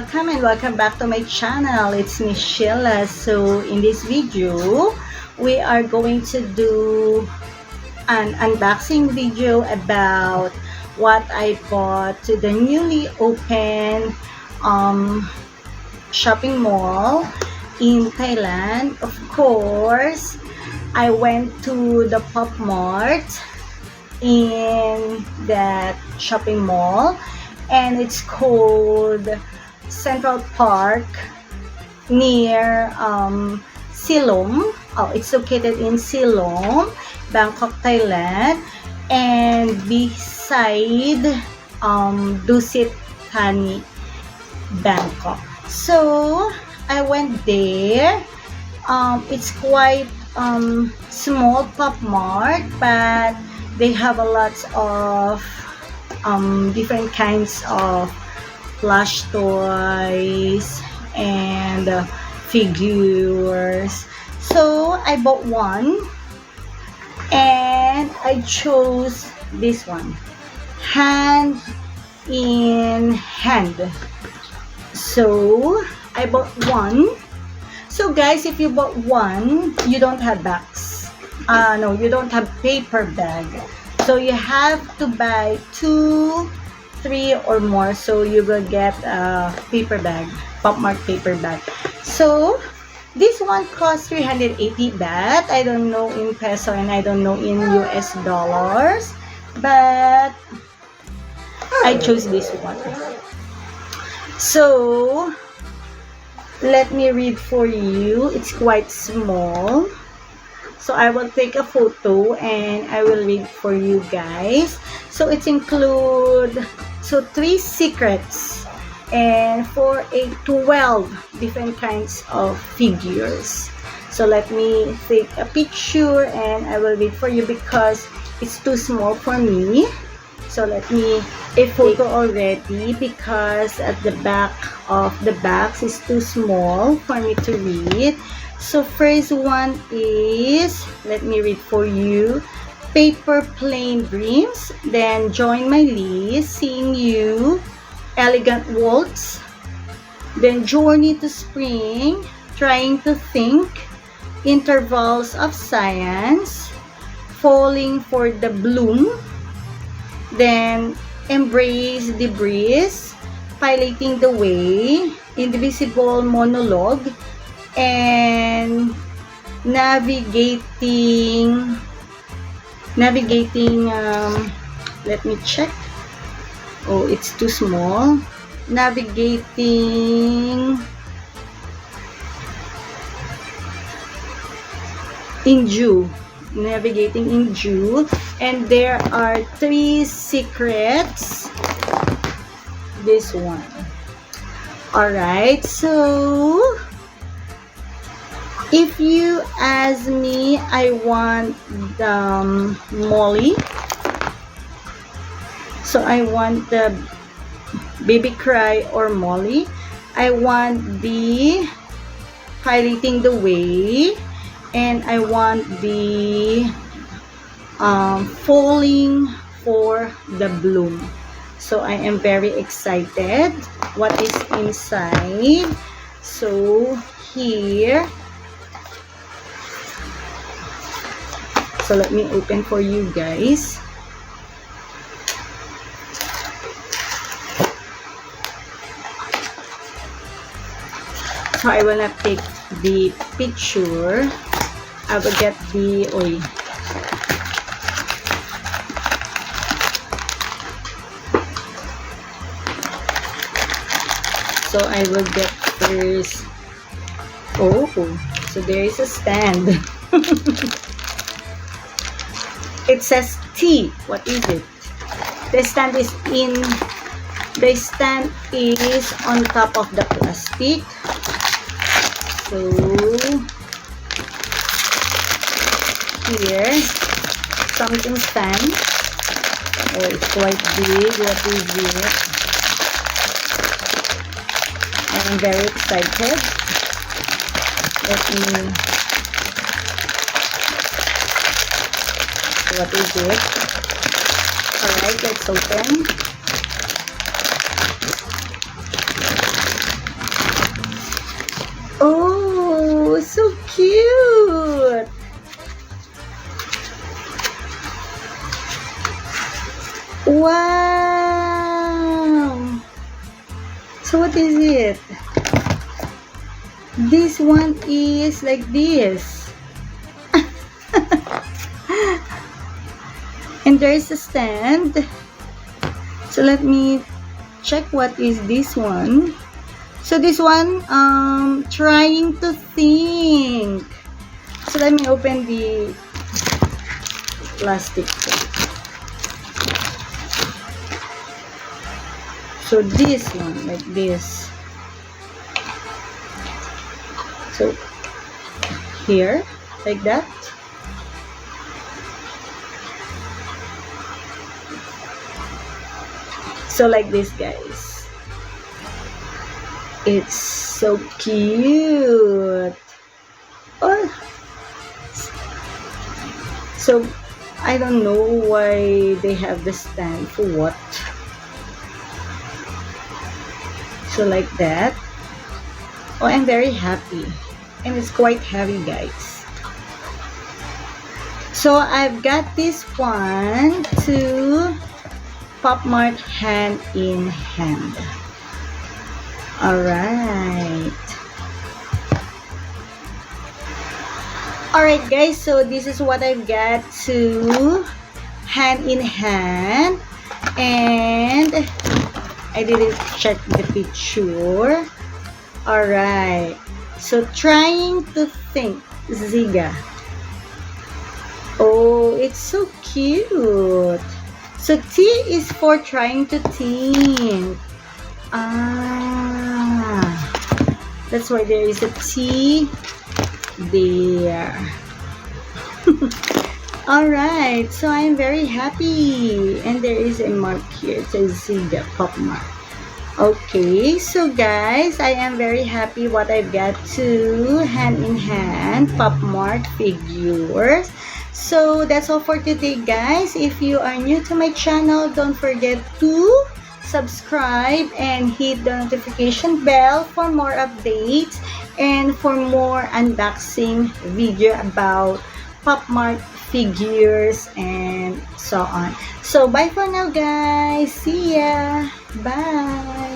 welcome and welcome back to my channel. It's Miss Sheila. So in this video, we are going to do an unboxing video about what I bought to the newly opened shopping mall in Thailand. Of course, I went to the Pop Mart in that shopping mall, and it's called Central Park near Silom. It's located in Silom, Bangkok, Thailand, and beside Dusit Thani, Bangkok. So I went there. It's quite small Pop Mart, but they have a lot of different kinds of plush toys and figures. So I bought one and I chose this one, hand in hand. So I bought one. So guys, if you bought one, you don't have bags. No, you don't have paper bag. So you have to buy 2, 3 or more, so you will get a paper bag, Pop Mart paper bag. So this one costs 380 baht. I don't know in peso and I don't know in US dollars, but I chose this one. So let me read for you. It's quite small. So I will take a photo and I will read for you guys. So it include 3 secrets and for 12 different kinds of figures. So let me take a picture and I will read for you because it's too small for me. So let me take a photo already because at the back of the box is too small for me to read. So first one is, let me read for you, Paper Plane Dreams, then Join My List, Seeing You, Elegant Waltz, then Journey to Spring, Trying to Think, Intervals of Science, Falling for the Bloom, then Embrace the Breeze, Piloting the Way, Invisible Monologue, and navigating let me check. Oh, it's too small. Navigating in Jew, and there are 3 secrets. This one. All right, so if you ask me, I want the Molly. So I want the Baby Cry or Molly. I want the Piloting the Way. And I want the Falling for the Bloom. So I am very excited what is inside. So here, so let me open for you guys. So I will not take the picture. I will get the oil. So I will get first. Oh, so there is a stand. It says T. What is it? The stand is on top of the plastic. So here, something stand. Oh, it's quite big. What is it? I'm very excited. Let me. What is it? Alright, let's open. cute. Wow. So what is it? This one is like this. And there is a stand. So let me check what is this one. So this one, trying to think. So let me open the plastic. So this one, like this. So here, like that. So like this, guys. It's so cute. Oh. So I don't know why they have the stand for what. So like that. Oh, I'm very happy. And it's quite heavy, guys. So I've got this one to Pop Mart hand in hand. Alright. Alright, guys. So this is what I've got to hand in hand. And I didn't check the picture. Alright. So trying to think. Ziga. Oh, it's so cute. So T is for trying to think. Ah. That's why there is a T there. Alright, so I'm very happy. And there is a mark here. It says Ziga Pop Mart. Okay, so guys, I am very happy what I've got to hand in hand Pop Mart figures. So that's all for today, guys. If you are new to my channel, don't forget to subscribe and hit the notification bell for more updates and for more unboxing video about Pop Mart figures and so on. So bye for now, guys. See ya. Bye.